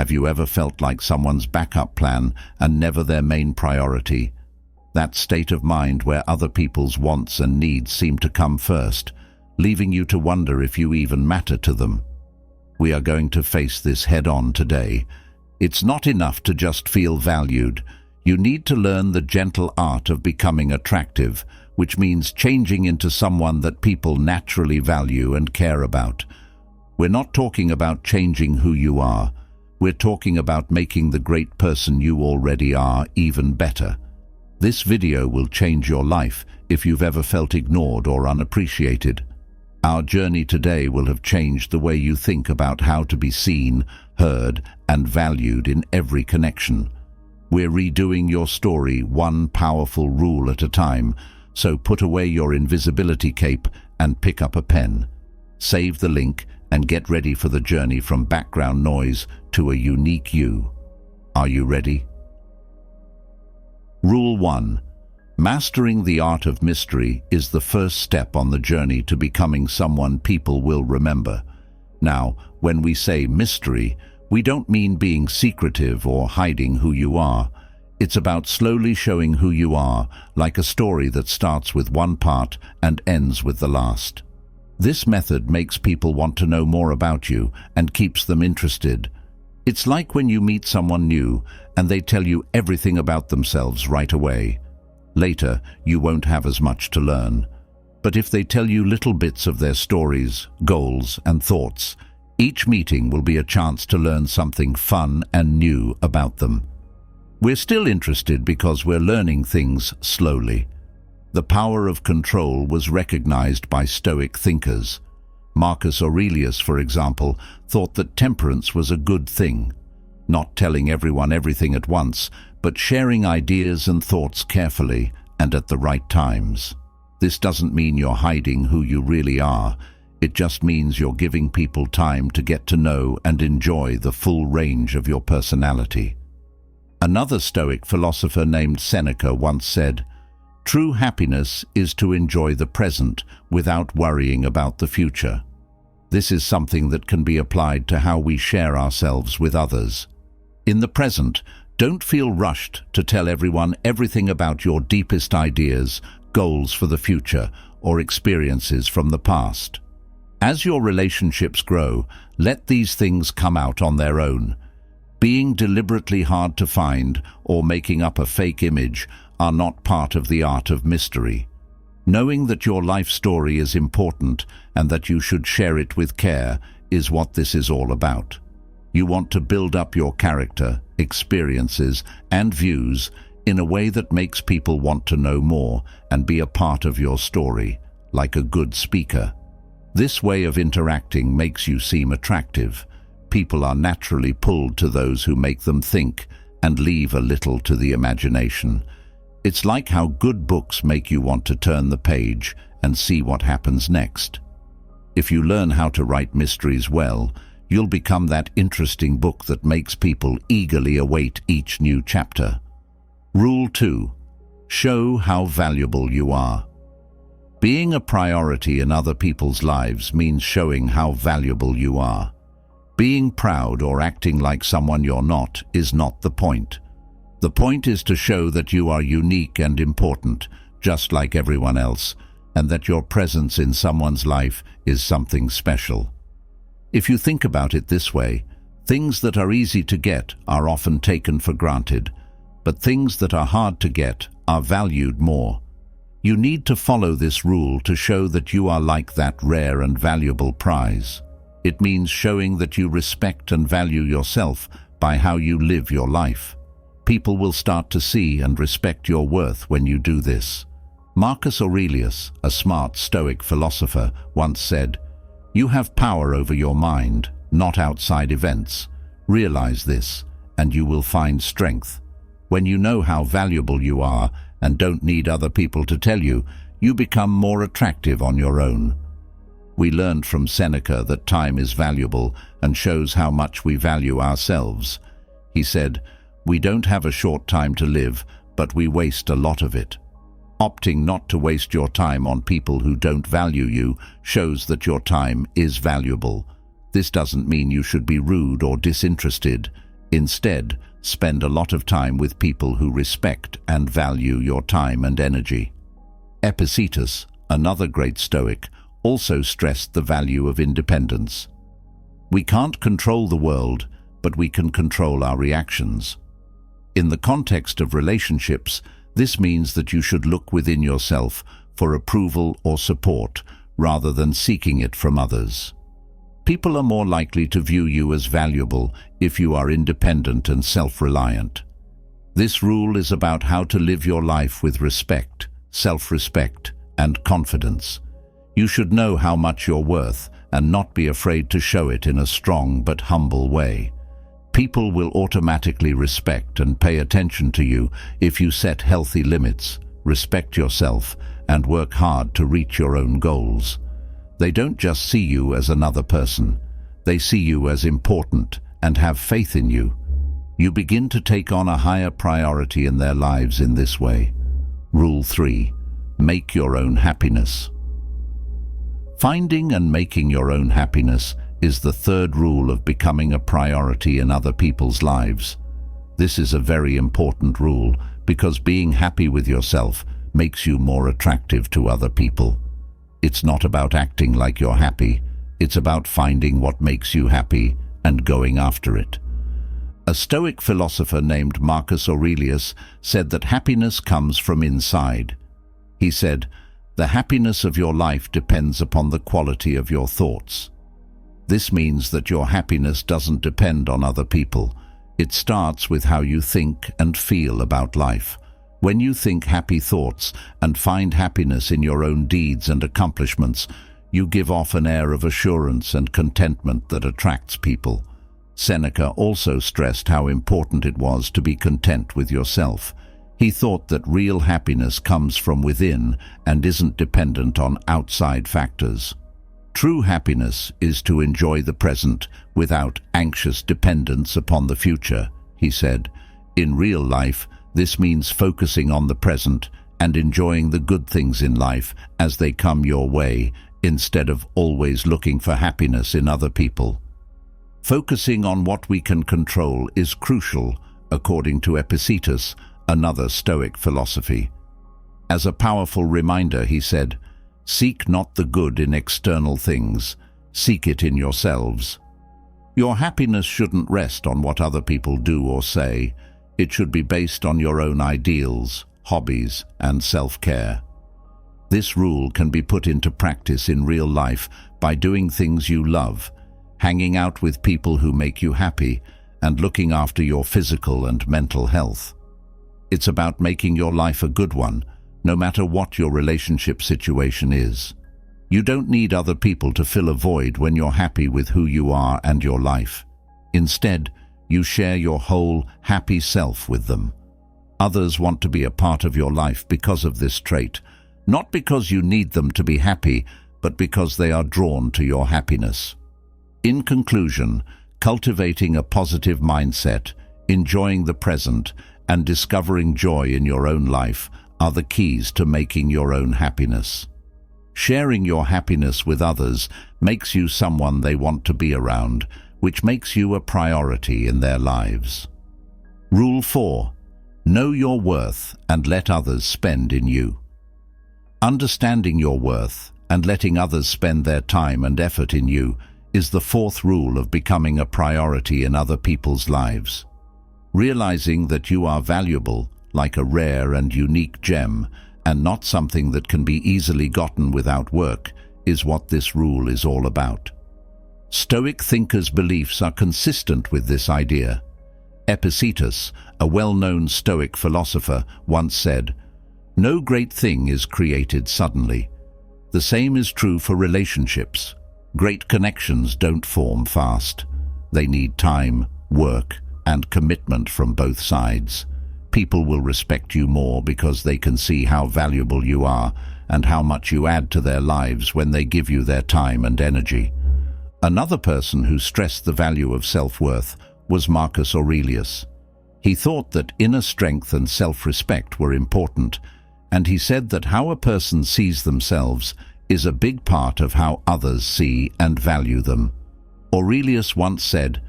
Have you ever felt like someone's backup plan and never their main priority? That state of mind where other people's wants and needs seem to come first, leaving you to wonder if you even matter to them. We are going to face this head-on today. It's not enough to just feel valued. You need to learn the gentle art of becoming attractive, which means changing into someone that people naturally value and care about. We're not talking about changing who you are. We're talking about making the great person you already are even better. This video will change your life if you've ever felt ignored or unappreciated. Our journey today will have changed the way you think about how to be seen, heard, and valued in every connection. We're redoing your story one powerful rule at a time, so put away your invisibility cape and pick up a pen. Save the link and get ready for the journey from background noise to a unique you. Are you ready? Rule 1. Mastering the art of mystery is the first step on the journey to becoming someone people will remember. Now, when we say mystery, we don't mean being secretive or hiding who you are. It's about slowly showing who you are, like a story that starts with one part and ends with the last. This method makes people want to know more about you and keeps them interested. It's like when you meet someone new and they tell you everything about themselves right away. Later, you won't have as much to learn. But if they tell you little bits of their stories, goals, and thoughts, each meeting will be a chance to learn something fun and new about them. We're still interested because we're learning things slowly. The power of control was recognized by Stoic thinkers. Marcus Aurelius, for example, thought that temperance was a good thing. Not telling everyone everything at once, but sharing ideas and thoughts carefully and at the right times. This doesn't mean you're hiding who you really are. It just means you're giving people time to get to know and enjoy the full range of your personality. Another Stoic philosopher named Seneca once said, "True happiness is to enjoy the present without worrying about the future." This is something that can be applied to how we share ourselves with others. In the present, don't feel rushed to tell everyone everything about your deepest ideas, goals for the future, or experiences from the past. As your relationships grow, let these things come out on their own. Being deliberately hard to find or making up a fake image are not part of the art of mystery. Knowing that your life story is important and that you should share it with care is what this is all about. You want to build up your character, experiences, and views in a way that makes people want to know more and be a part of your story, like a good speaker. This way of interacting makes you seem attractive. People are naturally pulled to those who make them think and leave a little to the imagination. It's like how good books make you want to turn the page and see what happens next. If you learn how to write mysteries well, you'll become that interesting book that makes people eagerly await each new chapter. Rule 2. Show how valuable you are. Being a priority in other people's lives means showing how valuable you are. Being proud or acting like someone you're not is not the point. The point is to show that you are unique and important, just like everyone else, and that your presence in someone's life is something special. If you think about it this way, things that are easy to get are often taken for granted, but things that are hard to get are valued more. You need to follow this rule to show that you are like that rare and valuable prize. It means showing that you respect and value yourself by how you live your life. People will start to see and respect your worth when you do this. Marcus Aurelius, a smart Stoic philosopher, once said, "You have power over your mind, not outside events. Realize this, and you will find strength. When you know how valuable you are and don't need other people to tell you, you become more attractive on your own." We learned from Seneca that time is valuable and shows how much we value ourselves. He said, "We don't have a short time to live, but we waste a lot of it." Opting not to waste your time on people who don't value you shows that your time is valuable. This doesn't mean you should be rude or disinterested. Instead, spend a lot of time with people who respect and value your time and energy. Epictetus, another great Stoic, also stressed the value of independence. We can't control the world, but we can control our reactions. In the context of relationships, this means that you should look within yourself for approval or support rather than seeking it from others. People are more likely to view you as valuable if you are independent and self-reliant. This rule is about how to live your life with respect, self-respect, and confidence. You should know how much you're worth and not be afraid to show it in a strong but humble way. People will automatically respect and pay attention to you if you set healthy limits, respect yourself, and work hard to reach your own goals. They don't just see you as another person. They see you as important and have faith in you. You begin to take on a higher priority in their lives in this way. Rule 3. Make your own happiness. Finding and making your own happiness is the third rule of becoming a priority in other people's lives. This is a very important rule because being happy with yourself makes you more attractive to other people. It's not about acting like you're happy. It's about finding what makes you happy and going after it. A Stoic philosopher named Marcus Aurelius said that happiness comes from inside. He said, "The happiness of your life depends upon the quality of your thoughts." This means that your happiness doesn't depend on other people. It starts with how you think and feel about life. When you think happy thoughts and find happiness in your own deeds and accomplishments, you give off an air of assurance and contentment that attracts people. Seneca also stressed how important it was to be content with yourself. He thought that real happiness comes from within and isn't dependent on outside factors. True happiness is to enjoy the present without anxious dependence upon the future, he said. In real life, this means focusing on the present and enjoying the good things in life as they come your way, instead of always looking for happiness in other people. Focusing on what we can control is crucial, according to Epictetus, another Stoic philosophy. As a powerful reminder, he said, "Seek not the good in external things, seek it in yourselves." Your happiness shouldn't rest on what other people do or say. It should be based on your own ideals, hobbies, and self-care. This rule can be put into practice in real life by doing things you love, hanging out with people who make you happy, and looking after your physical and mental health. It's about making your life a good one, no matter what your relationship situation is. You don't need other people to fill a void when you're happy with who you are and your life. Instead, you share your whole, happy self with them. Others want to be a part of your life because of this trait, not because you need them to be happy, but because they are drawn to your happiness. In conclusion, cultivating a positive mindset, enjoying the present, and discovering joy in your own life are the keys to making your own happiness. Sharing your happiness with others makes you someone they want to be around, which makes you a priority in their lives. Rule 4. Know your worth and let others spend in you. Understanding your worth and letting others spend their time and effort in you is the fourth rule of becoming a priority in other people's lives. Realizing that you are valuable, like a rare and unique gem, and not something that can be easily gotten without work, is what this rule is all about. Stoic thinkers' beliefs are consistent with this idea. Epictetus, a well-known Stoic philosopher, once said, "No great thing is created suddenly. The same is true for relationships. Great connections don't form fast. They need time, work, and commitment from both sides. People will respect you more because they can see how valuable you are and how much you add to their lives when they give you their time and energy." Another person who stressed the value of self-worth was Marcus Aurelius. He thought that inner strength and self-respect were important, and he said that how a person sees themselves is a big part of how others see and value them. Aurelius once said,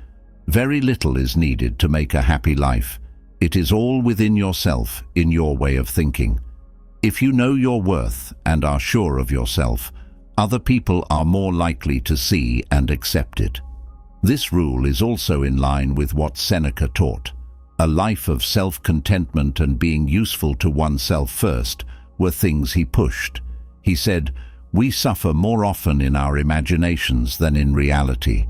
Very little is needed to make a happy life. It is all within yourself, in your way of thinking. If you know your worth and are sure of yourself, other people are more likely to see and accept it. This rule is also in line with what Seneca taught. A life of self-contentment and being useful to oneself first were things he pushed. He said, "We suffer more often in our imaginations than in reality."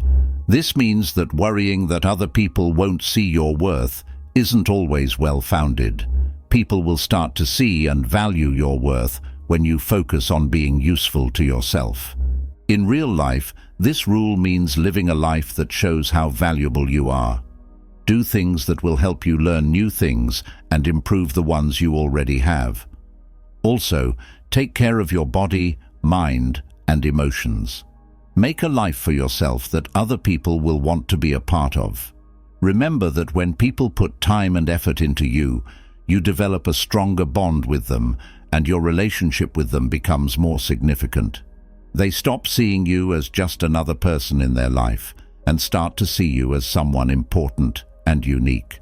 This means that worrying that other people won't see your worth isn't always well-founded. People will start to see and value your worth when you focus on being useful to yourself. In real life, this rule means living a life that shows how valuable you are. Do things that will help you learn new things and improve the ones you already have. Also, take care of your body, mind, and emotions. Make a life for yourself that other people will want to be a part of. Remember that when people put time and effort into you, you develop a stronger bond with them, and your relationship with them becomes more significant. They stop seeing you as just another person in their life and start to see you as someone important and unique.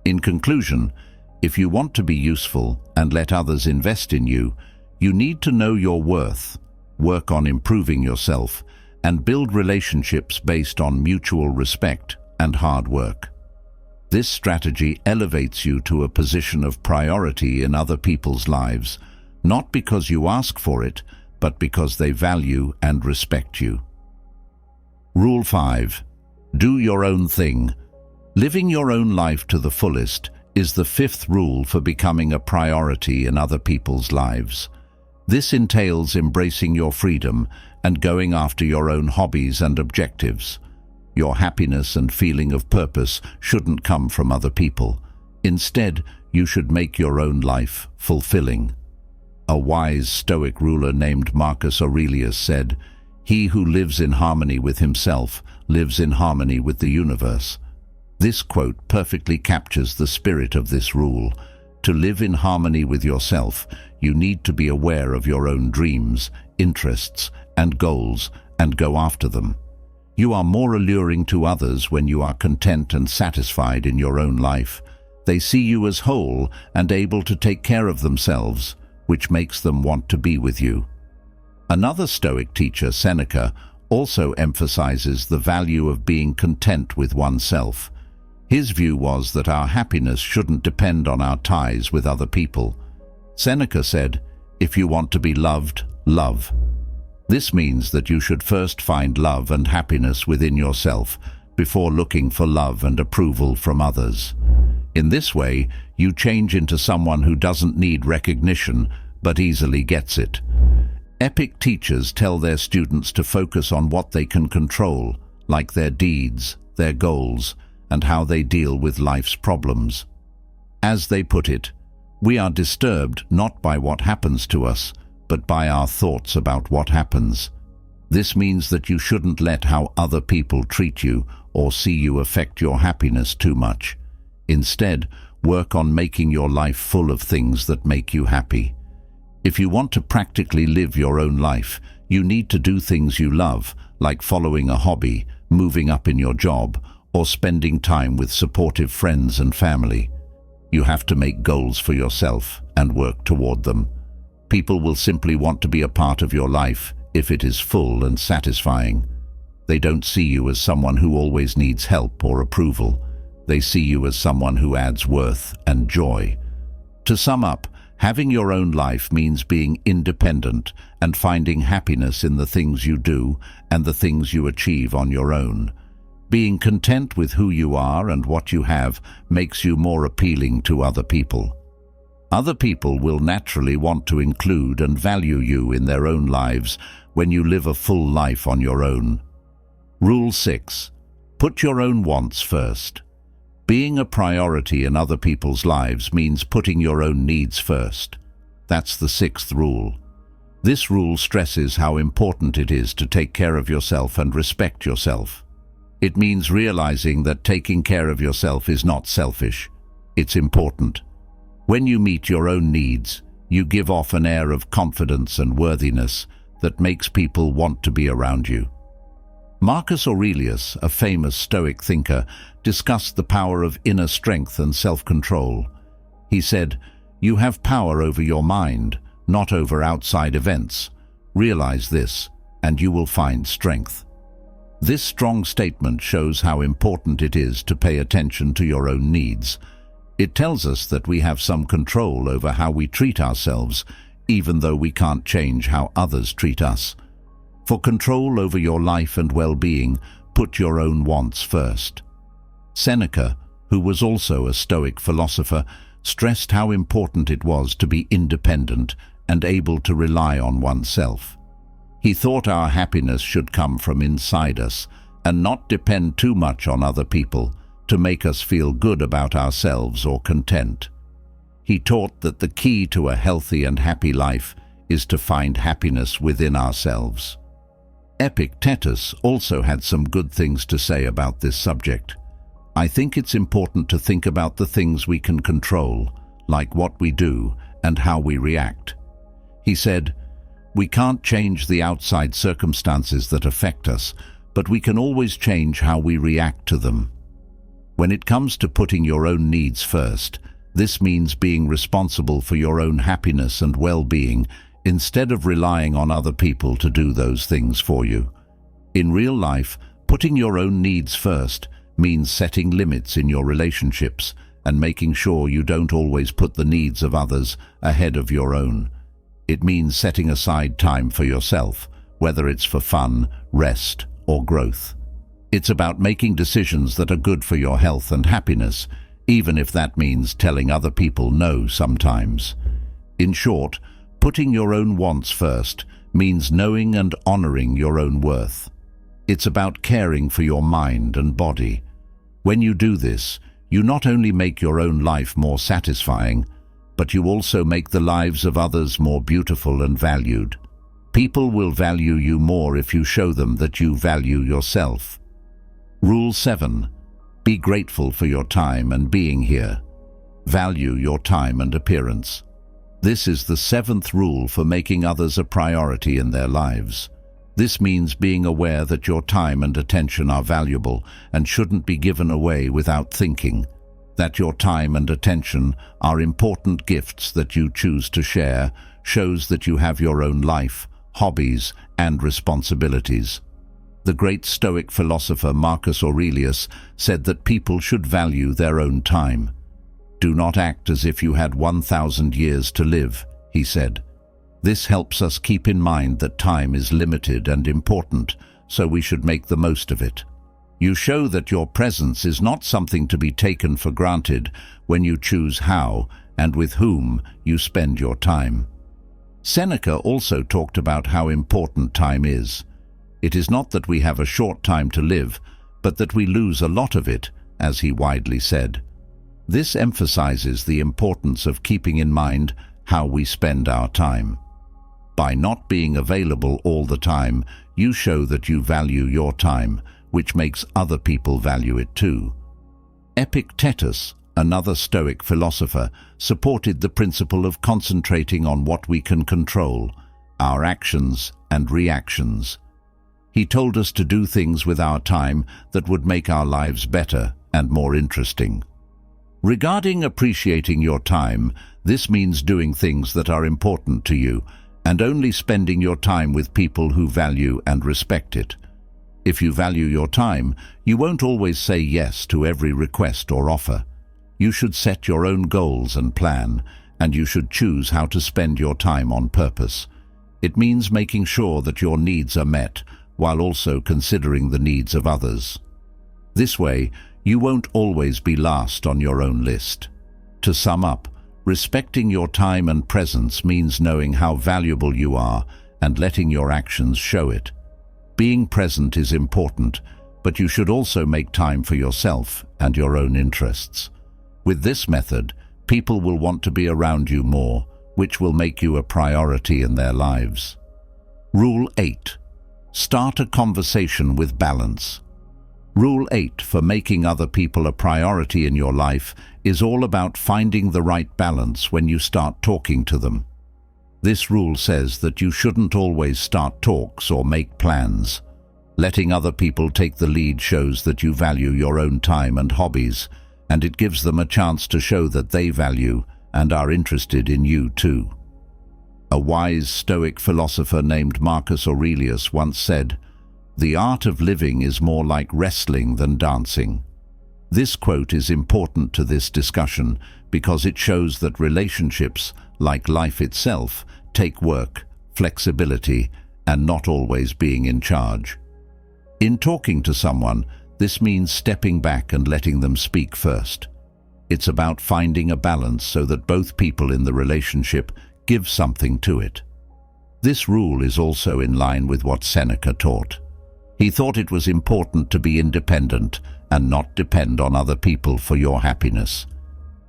In conclusion, if you want to be useful and let others invest in you, you need to know your worth, work on improving yourself, and build relationships based on mutual respect and hard work. This strategy elevates you to a position of priority in other people's lives, not because you ask for it, but because they value and respect you. Rule 5. Do your own thing. Living your own life to the fullest is the fifth rule for becoming a priority in other people's lives. This entails embracing your freedom and going after your own hobbies and objectives. Your happiness and feeling of purpose shouldn't come from other people. Instead, you should make your own life fulfilling. A wise Stoic ruler named Marcus Aurelius said, "He who lives in harmony with himself lives in harmony with the universe." This quote perfectly captures the spirit of this rule. To live in harmony with yourself, you need to be aware of your own dreams, interests, and goals, and go after them. You are more alluring to others when you are content and satisfied in your own life. They see you as whole and able to take care of themselves, which makes them want to be with you. Another Stoic teacher, Seneca, also emphasizes the value of being content with oneself. His view was that our happiness shouldn't depend on our ties with other people. Seneca said, "If you want to be loved, love." This means that you should first find love and happiness within yourself before looking for love and approval from others. In this way, you change into someone who doesn't need recognition but easily gets it. Epic teachers tell their students to focus on what they can control, like their deeds, their goals, and how they deal with life's problems. As they put it, we are disturbed not by what happens to us, but by our thoughts about what happens. This means that you shouldn't let how other people treat you or see you affect your happiness too much. Instead, work on making your life full of things that make you happy. If you want to practically live your own life, you need to do things you love, like following a hobby, moving up in your job, or spending time with supportive friends and family. You have to make goals for yourself and work toward them. People will simply want to be a part of your life if it is full and satisfying. They don't see you as someone who always needs help or approval. They see you as someone who adds worth and joy. To sum up, having your own life means being independent and finding happiness in the things you do and the things you achieve on your own. Being content with who you are and what you have makes you more appealing to other people. Other people will naturally want to include and value you in their own lives when you live a full life on your own. Rule 6. Put your own wants first. Being a priority in other people's lives means putting your own needs first. That's the 6th rule. This rule stresses how important it is to take care of yourself and respect yourself. It means realizing that taking care of yourself is not selfish. It's important. When you meet your own needs, you give off an air of confidence and worthiness that makes people want to be around you. Marcus Aurelius, a famous Stoic thinker, discussed the power of inner strength and self-control. He said, "You have power over your mind, not over outside events. Realize this, and you will find strength." This strong statement shows how important it is to pay attention to your own needs. It tells us that we have some control over how we treat ourselves, even though we can't change how others treat us. For control over your life and well-being, put your own wants first. Seneca, who was also a Stoic philosopher, stressed how important it was to be independent and able to rely on oneself. He thought our happiness should come from inside us and not depend too much on other people to make us feel good about ourselves or content. He taught that the key to a healthy and happy life is to find happiness within ourselves. Epictetus also had some good things to say about this subject. "I think it's important to think about the things we can control, like what we do and how we react." He said, "We can't change the outside circumstances that affect us, but we can always change how we react to them." When it comes to putting your own needs first, this means being responsible for your own happiness and well-being instead of relying on other people to do those things for you. In real life, putting your own needs first means setting limits in your relationships and making sure you don't always put the needs of others ahead of your own. It means setting aside time for yourself, whether it's for fun, rest, or growth. It's about making decisions that are good for your health and happiness, even if that means telling other people no sometimes. In short, putting your own wants first means knowing and honoring your own worth. It's about caring for your mind and body. When you do this, you not only make your own life more satisfying, but you also make the lives of others more beautiful and valued. People will value you more if you show them that you value yourself. Rule 7. Be grateful for your time and being here. Value your time and appearance. This is the 7th rule for making others a priority in their lives. This means being aware that your time and attention are valuable and shouldn't be given away without thinking. That your time and attention are important gifts that you choose to share shows that you have your own life, hobbies, and responsibilities. The great Stoic philosopher Marcus Aurelius said that people should value their own time. "Do not act as if you had 1,000 years to live," he said. This helps us keep in mind that time is limited and important, so we should make the most of it. You show that your presence is not something to be taken for granted when you choose how and with whom you spend your time. Seneca also talked about how important time is. It is not that we have a short time to live, but that we lose a lot of it, as he widely said. This emphasizes the importance of keeping in mind how we spend our time. By not being available all the time, you show that you value your time, which makes other people value it too. Epictetus, another Stoic philosopher, supported the principle of concentrating on what we can control, our actions and reactions. He told us to do things with our time that would make our lives better and more interesting. Regarding appreciating your time, this means doing things that are important to you and only spending your time with people who value and respect it. If you value your time, you won't always say yes to every request or offer. You should set your own goals and plan, and you should choose how to spend your time on purpose. It means making sure that your needs are met, while also considering the needs of others. This way, you won't always be last on your own list. To sum up, respecting your time and presence means knowing how valuable you are and letting your actions show it. Being present is important, but you should also make time for yourself and your own interests. With this method, people will want to be around you more, which will make you a priority in their lives. Rule 8. Start a conversation with balance. Rule 8 for making other people a priority in your life is all about finding the right balance when you start talking to them. This rule says that you shouldn't always start talks or make plans. Letting other people take the lead shows that you value your own time and hobbies, and it gives them a chance to show that they value and are interested in you too. A wise Stoic philosopher named Marcus Aurelius once said, "The art of living is more like wrestling than dancing." This quote is important to this discussion because it shows that relationships, like life itself, take work, flexibility, and not always being in charge. In talking to someone, this means stepping back and letting them speak first. It's about finding a balance so that both people in the relationship give something to it. This rule is also in line with what Seneca taught. He thought it was important to be independent and not depend on other people for your happiness.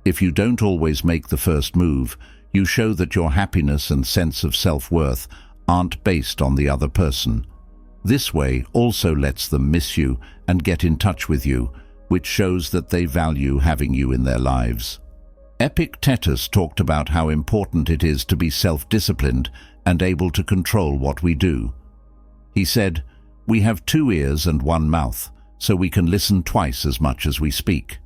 If you don't always make the first move, you show that your happiness and sense of self-worth aren't based on the other person. This way also lets them miss you and get in touch with you, which shows that they value having you in their lives. Epictetus talked about how important it is to be self-disciplined and able to control what we do. He said, "We have 2 ears and 1 mouth, so we can listen twice as much as we speak."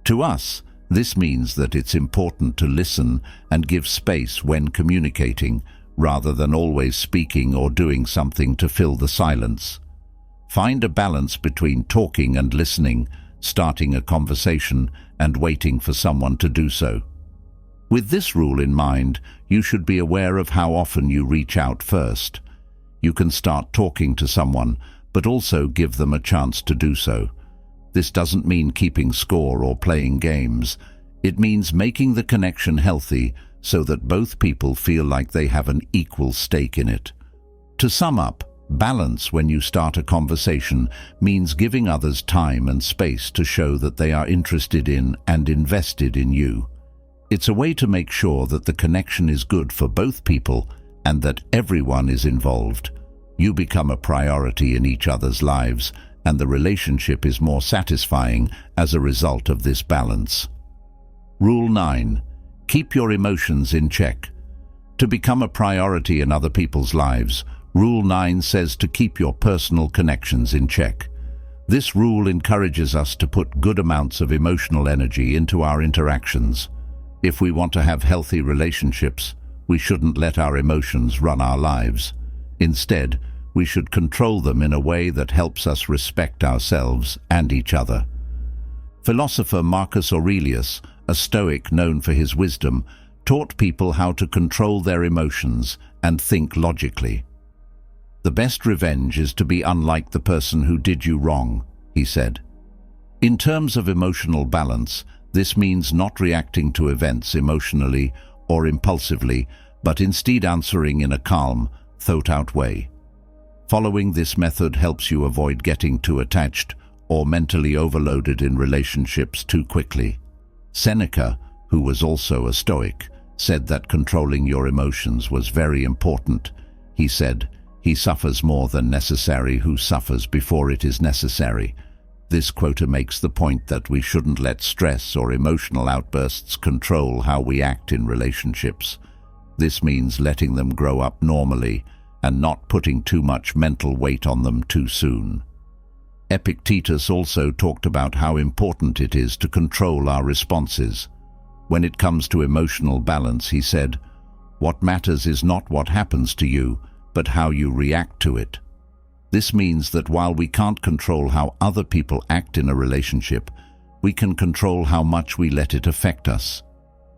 To us, this means that it's important to listen and give space when communicating, rather than always speaking or doing something to fill the silence. Find a balance between talking and listening, starting a conversation and waiting for someone to do so. With this rule in mind, you should be aware of how often you reach out first. You can start talking to someone, but also give them a chance to do so. This doesn't mean keeping score or playing games. It means making the connection healthy so that both people feel like they have an equal stake in it. To sum up, balance when you start a conversation means giving others time and space to show that they are interested in and invested in you. It's a way to make sure that the connection is good for both people and that everyone is involved. You become a priority in each other's lives, and the relationship is more satisfying as a result of this balance. Rule 9. Keep your emotions in check. To become a priority in other people's lives, Rule 9 says to keep your personal connections in check. This rule encourages us to put good amounts of emotional energy into our interactions. If we want to have healthy relationships, we shouldn't let our emotions run our lives. Instead, we should control them in a way that helps us respect ourselves and each other. Philosopher Marcus Aurelius, a Stoic known for his wisdom, taught people how to control their emotions and think logically. "The best revenge is to be unlike the person who did you wrong," he said. In terms of emotional balance, this means not reacting to events emotionally or impulsively, but instead answering in a calm, thought-out way. Following this method helps you avoid getting too attached or mentally overloaded in relationships too quickly. Seneca, who was also a Stoic, said that controlling your emotions was very important. He said, "He suffers more than necessary who suffers before it is necessary." This quote makes the point that we shouldn't let stress or emotional outbursts control how we act in relationships. This means letting them grow up normally and not putting too much mental weight on them too soon. Epictetus also talked about how important it is to control our responses. When it comes to emotional balance, he said, "What matters is not what happens to you, but how you react to it." This means that while we can't control how other people act in a relationship, we can control how much we let it affect us.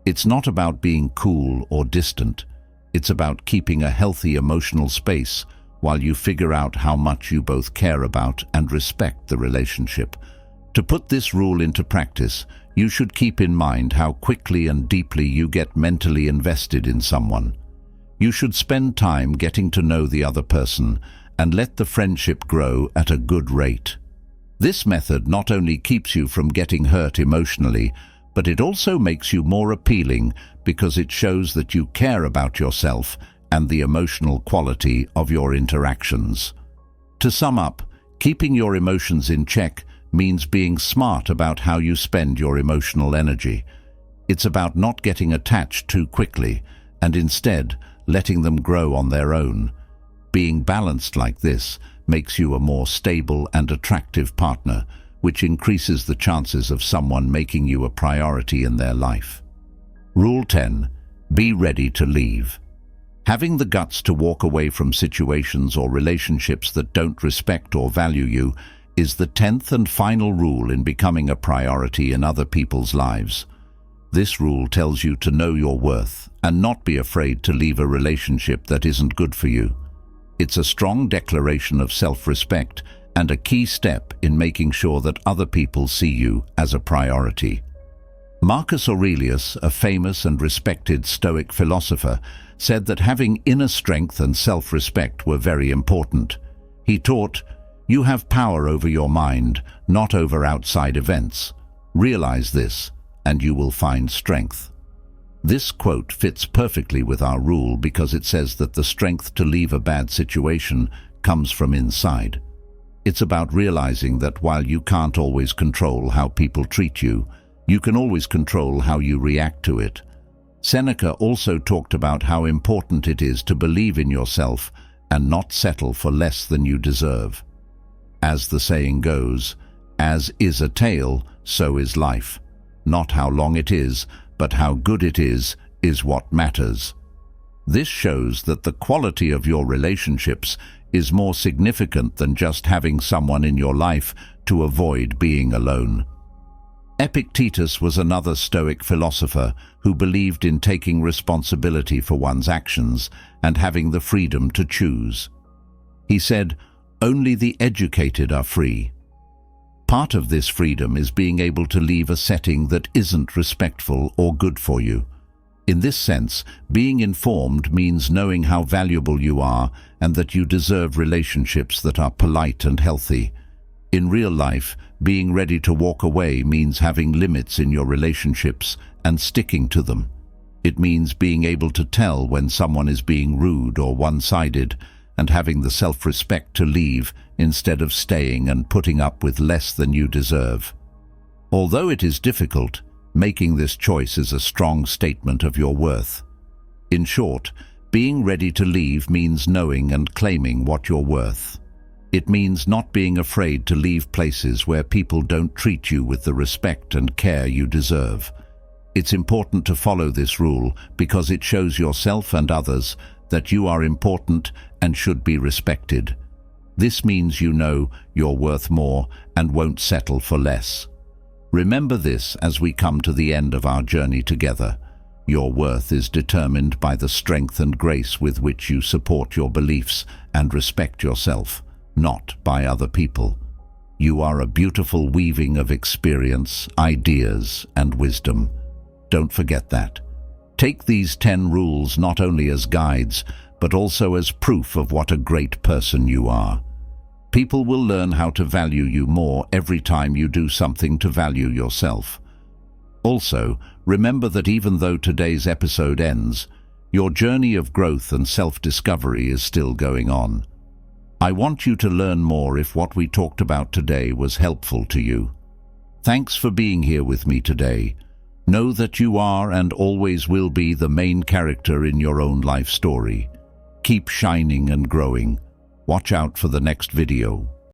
It's not about being cool or distant. It's about keeping a healthy emotional space while you figure out how much you both care about and respect the relationship. To put this rule into practice, you should keep in mind how quickly and deeply you get mentally invested in someone. You should spend time getting to know the other person and let the friendship grow at a good rate. This method not only keeps you from getting hurt emotionally, but it also makes you more appealing because it shows that you care about yourself and the emotional quality of your interactions. To sum up, keeping your emotions in check means being smart about how you spend your emotional energy. It's about not getting attached too quickly and instead letting them grow on their own. Being balanced like this makes you a more stable and attractive partner, which increases the chances of someone making you a priority in their life. Rule 10. Be ready to leave. Having the guts to walk away from situations or relationships that don't respect or value you is the 10th and final rule in becoming a priority in other people's lives. This rule tells you to know your worth and not be afraid to leave a relationship that isn't good for you. It's a strong declaration of self-respect and a key step in making sure that other people see you as a priority. Marcus Aurelius, a famous and respected Stoic philosopher, said that having inner strength and self-respect were very important. He taught, "You have power over your mind, not over outside events. Realize this, and you will find strength." This quote fits perfectly with our rule because it says that the strength to leave a bad situation comes from inside. It's about realizing that while you can't always control how people treat you, you can always control how you react to it. Seneca also talked about how important it is to believe in yourself and not settle for less than you deserve. As the saying goes, as is a tale, so is life. Not how long it is, but how good it is what matters. This shows that the quality of your relationships is more significant than just having someone in your life to avoid being alone. Epictetus was another Stoic philosopher who believed in taking responsibility for one's actions and having the freedom to choose. He said, "Only the educated are free." Part of this freedom is being able to leave a setting that isn't respectful or good for you. In this sense, being informed means knowing how valuable you are and that you deserve relationships that are polite and healthy. In real life, being ready to walk away means having limits in your relationships and sticking to them. It means being able to tell when someone is being rude or one-sided and having the self-respect to leave instead of staying and putting up with less than you deserve. Although it is difficult, making this choice is a strong statement of your worth. In short, being ready to leave means knowing and claiming what you're worth. It means not being afraid to leave places where people don't treat you with the respect and care you deserve. It's important to follow this rule because it shows yourself and others that you are important and should be respected. This means you know you're worth more and won't settle for less. Remember this as we come to the end of our journey together. Your worth is determined by the strength and grace with which you support your beliefs and respect yourself, not by other people. You are a beautiful weaving of experience, ideas, and wisdom. Don't forget that. Take these 10 rules not only as guides, but also as proof of what a great person you are. People will learn how to value you more every time you do something to value yourself. Also, remember that even though today's episode ends, your journey of growth and self-discovery is still going on. I want you to learn more if what we talked about today was helpful to you. Thanks for being here with me today. Know that you are and always will be the main character in your own life story. Keep shining and growing. Watch out for the next video.